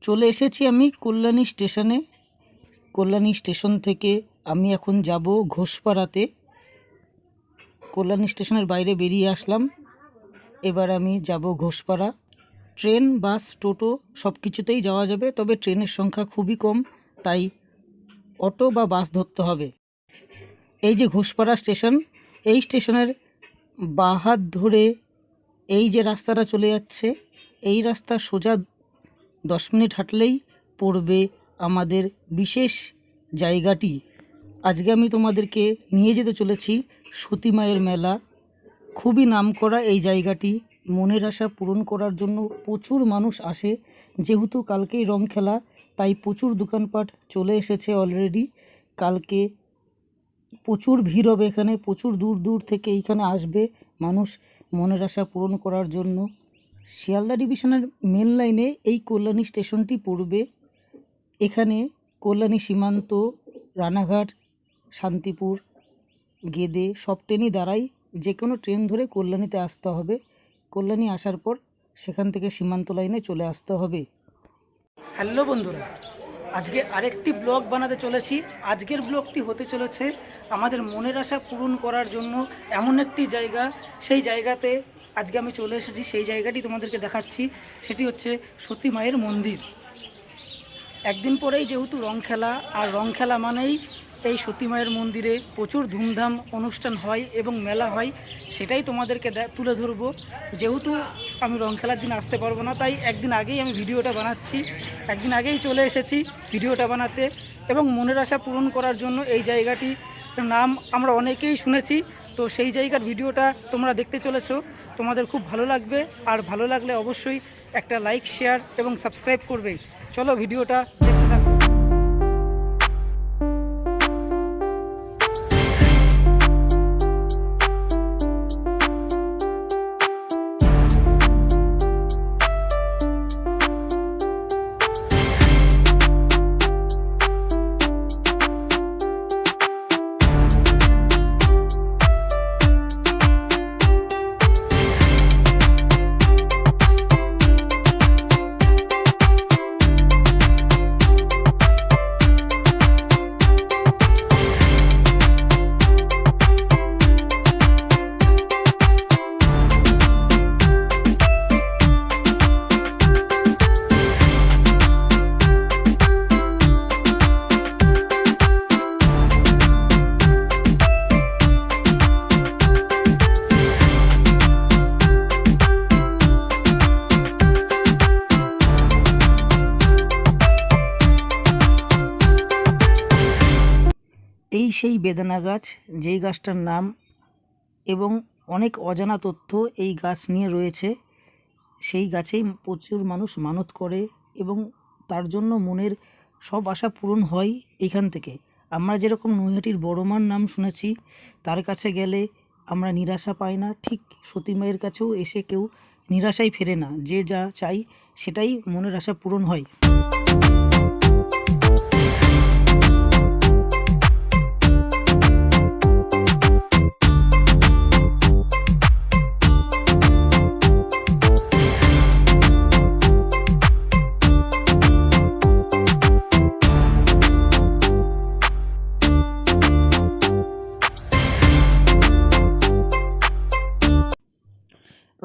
চলে এসেছি আমি কল্যাণী স্টেশনে। কল্যাণী স্টেশন থেকে আমি এখন যাব ঘোষপাড়াতে। কল্যাণী স্টেশনের বাইরে বেরিয়ে আসলাম, এবার আমি যাব ঘোষপাড়া। ট্রেন, বাস, টোটো সব কিছুতেই যাওয়া যাবে, তবে ট্রেনের সংখ্যা খুবই কম, তাই অটো বা বাস ধরতে হবে। এই যে ঘোষপাড়া স্টেশন, এই স্টেশনের বাঁ হাত ধরে এই যে রাস্তাটা চলে যাচ্ছে, এই রাস্তা সোজা 10 মিনিট হাঁটলেই পড়বে আমাদের বিশেষ জায়গাটি। আজকে আমি তোমাদেরকে নিয়ে যেতে চলেছি সতী মায়ের মেলা। খুবই নামকরা এই জায়গাটি। মনের আশা পূরণ করার জন্য প্রচুর মানুষ আসে। যেহেতু কালকেই রং খেলা, তাই প্রচুর দোকানপাট চলে এসেছে অলরেডি। কালকে প্রচুর ভিড় হবে এখানে, প্রচুর দূর দূর থেকে এইখানে আসবে মানুষ মনের আশা পূরণ করার জন্য। শিয়ালদা ডিভিশনের মেন লাইনে এই কল্যাণী স্টেশনটি পড়বে। এখানে কল্যাণী সীমান্ত, রানাঘাট, শান্তিপুর, গেদে সব ট্রেনই দাঁড়ায়। যে কোনো ট্রেন ধরে কল্যাণীতে আসতে হবে। কল্যাণী আসার পর সেখান থেকে সীমান্ত লাইনে চলে আসতে হবে। হ্যালো বন্ধুরা, আজকে আরেকটি ব্লগ বানাতে চলেছি। আজকের ব্লগটি হতে চলেছে আমাদের মনের আশা পূরণ করার জন্য এমন একটি জায়গা। সেই জায়গাতে আজকে আমি চলে এসেছি, সেই জায়গাটি তোমাদেরকে দেখাচ্ছি। সেটি হচ্ছে সতী মায়ের মন্দির। একদিন পরেই যেহেতু রং খেলা, আর রং খেলা মানেই এই সতী মায়ের মন্দিরে প্রচুর ধুমধাম অনুষ্ঠান হয় এবং মেলা হয়, সেটাই তোমাদেরকে তুলে ধরবো। যেহেতু আমি রং খেলার দিন আসতে পারবো না, তাই একদিন আগেই আমি ভিডিওটা বানাচ্ছি। একদিন আগেই চলে এসেছি ভিডিওটা বানাতে, এবং মনের আশা পূরণ করার জন্য এই জায়গাটি নাম আমরা অনেকেই শুনেছি। তো সেই জায়গার ভিডিওটা তোমরা দেখতে চলেছো, তোমাদের খুব ভালো লাগবে। আর ভালো লাগলে অবশ্যই একটা লাইক, শেয়ার এবং সাবস্ক্রাইব করবে। চলো ভিডিওটা দেখতে থাকো। এই সেই বেদানা গাছ, যেই গাছটার নাম এবং অনেক অজানা তথ্য এই গাছ নিয়ে রয়েছে। সেই গাছেই প্রচুর মানুষ মানত করে এবং তার জন্য মনের সব আশা পূরণ হয় এখান থেকে। আমরা যেরকম নৈহাটির বড় মার নাম শুনেছি, তার কাছে গেলে আমরা নিরাশা পাই না, ঠিক সতী মায়ের কাছেও এসে কেউ নিরাশায় ফেরে না। যে যা চাই সেটাই মনের আশা পূরণ হয়।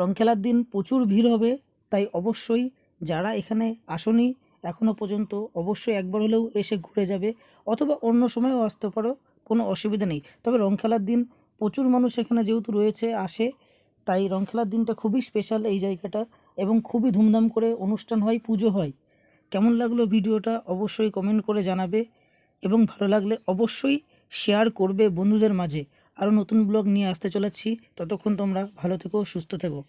রং খেলার দিন প্রচুর ভিড় হবে, তাই অবশ্যই যারা এখানে আসনি এখনও পর্যন্ত, অবশ্যই একবার হলেও এসে ঘুরে যাবে, অথবা অন্য সময়ও আসতে পারো, কোনো অসুবিধা নেই। তবে রং খেলার দিন প্রচুর মানুষ এখানে যেহেতু রয়েছে আসে, তাই রং খেলার দিনটা খুবই স্পেশাল এই জায়গাটা, এবং খুবই ধুমধাম করে অনুষ্ঠান হয়, পুজো হয়। কেমন লাগলো ভিডিওটা অবশ্যই কমেন্ট করে জানাবে, এবং ভালো লাগলে অবশ্যই শেয়ার করবে বন্ধুদের মাঝে। আরও নতুন ব্লগ নিয়ে আসতে চলেছি। ততক্ষণ তোমরা ভালো থেকো, সুস্থ থেকো।